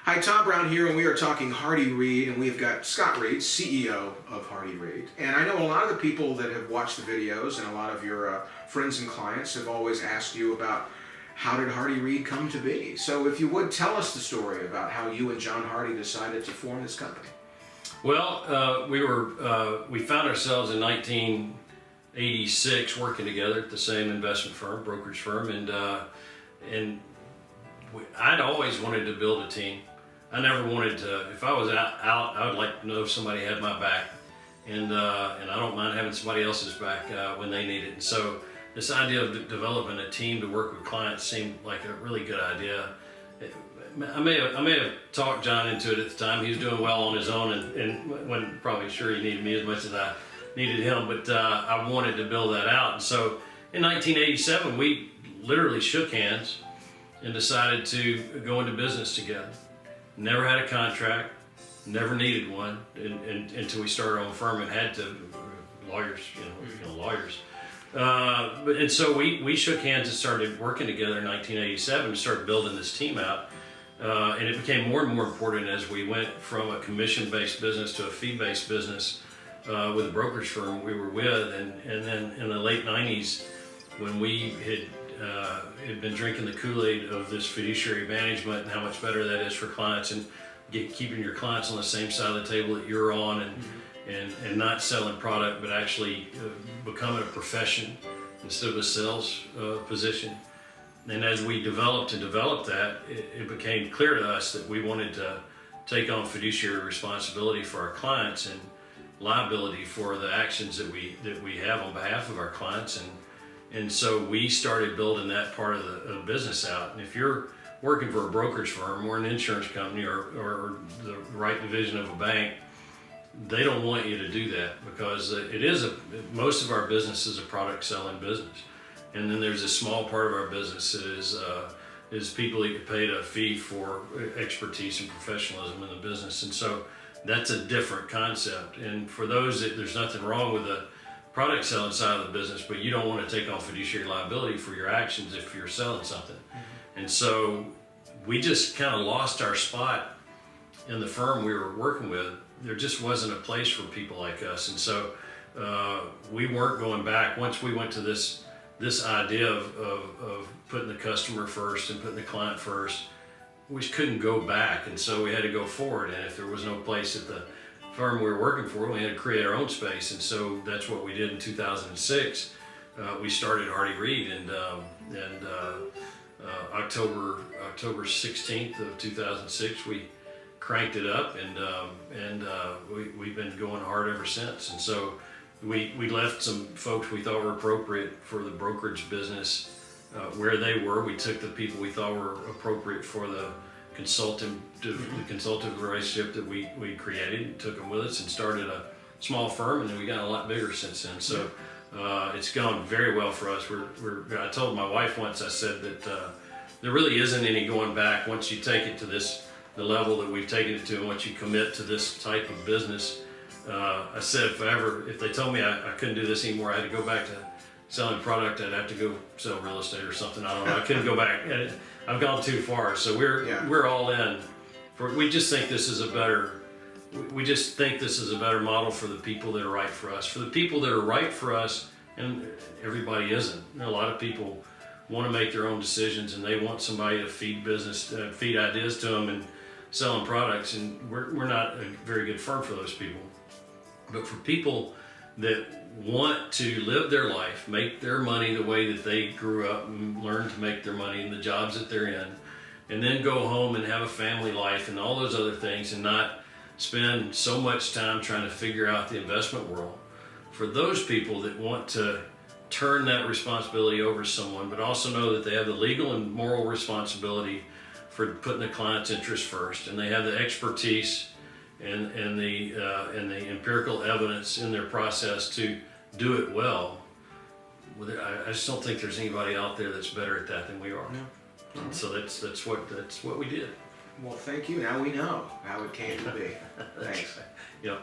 Hi, Tom Brown here, and we are talking Hardy Reid, and we've got Scott Reid, CEO of Hardy Reid. And I know a lot of the people that have watched the videos and a lot of your friends and clients have always asked you about how did Hardy Reid come to be. So if you would, tell us the story about how you and John Hardy decided to form this company. Well, we found ourselves in 1986 working together at the same investment firm, brokerage firm, and I'd always wanted to build a team. I never wanted to. If I was out, I would like to know somebody had my back, and I don't mind having somebody else's back when they need it. And so this idea of developing a team to work with clients seemed like a really good idea. I may have talked John into it at the time. He was doing well on his own and wasn't probably sure he needed me as much as I needed him, but I wanted to build that out. And so in 1987, we literally shook hands and decided to go into business together. Never had a contract, never needed one until we started our own firm and had to. Lawyers. And so we shook hands and started working together in 1987 and started building this team out. And it became more and more important as we went from a commission-based business to a fee-based business with a brokerage firm we were with. And then in the late 90s, when we had been drinking the Kool-Aid of this fiduciary management and how much better that is for clients and keeping your clients on the same side of the table that you're on and not selling product but actually becoming a profession instead of a sales position. And as we developed that, it became clear to us that we wanted to take on fiduciary responsibility for our clients and liability for the actions that we have on behalf of our clients. And so we started building that part of the business out. And if you're working for a brokerage firm or an insurance company or the right division of a bank, they don't want you to do that because most of our business is a product selling business. And then there's a small part of our business that is people that get paid a fee for expertise and professionalism in the business. And so that's a different concept. And for those there's nothing wrong with the product selling side of the business, but you don't want to take on fiduciary liability for your actions if you're selling something. Mm-hmm. And so we just kind of lost our spot in the firm we were working with. There just wasn't a place for people like us. And so we weren't going back. Once we went to this idea of putting the customer first and putting the client first, we just couldn't go back. And so we had to go forward. And if there was no place at the firm we were working for, we had to create our own space. And so that's what we did in 2006. We started Hardy Reid, and October 16th of 2006, we cranked it up, and we've been going hard ever since. And so we left some folks we thought were appropriate for the brokerage business where they were. We took the people we thought were appropriate for the consultative relationship that we created, took them with us and started a small firm, and then we got a lot bigger since then. So it's gone very well for us. I told my wife once, I said that there really isn't any going back once you take it to the level that we've taken it to, and once you commit to this type of business. I said if they told me I couldn't do this anymore, I had to go back to selling product, I'd have to go sell real estate or something. I don't know. I couldn't go back. I've gone too far. So we're all in. We just think this is a better model for the people that are right for us. For the people that are right for us, and everybody isn't. A lot of people want to make their own decisions, and they want somebody to feed ideas to them and selling products. And we're not a very good firm for those people. But for people that want to live their life, make their money the way that they grew up and learn to make their money in the jobs that they're in, and then go home and have a family life and all those other things and not spend so much time trying to figure out the investment world. For those people that want to turn that responsibility over to someone, but also know that they have the legal and moral responsibility for putting the client's interest first, and they have the expertise and the empirical evidence in their process to do it well. I just don't think there's anybody out there that's better at that than we are. No. And so that's what we did. Well, thank you. Now we know how it came to be. Thanks. Yep.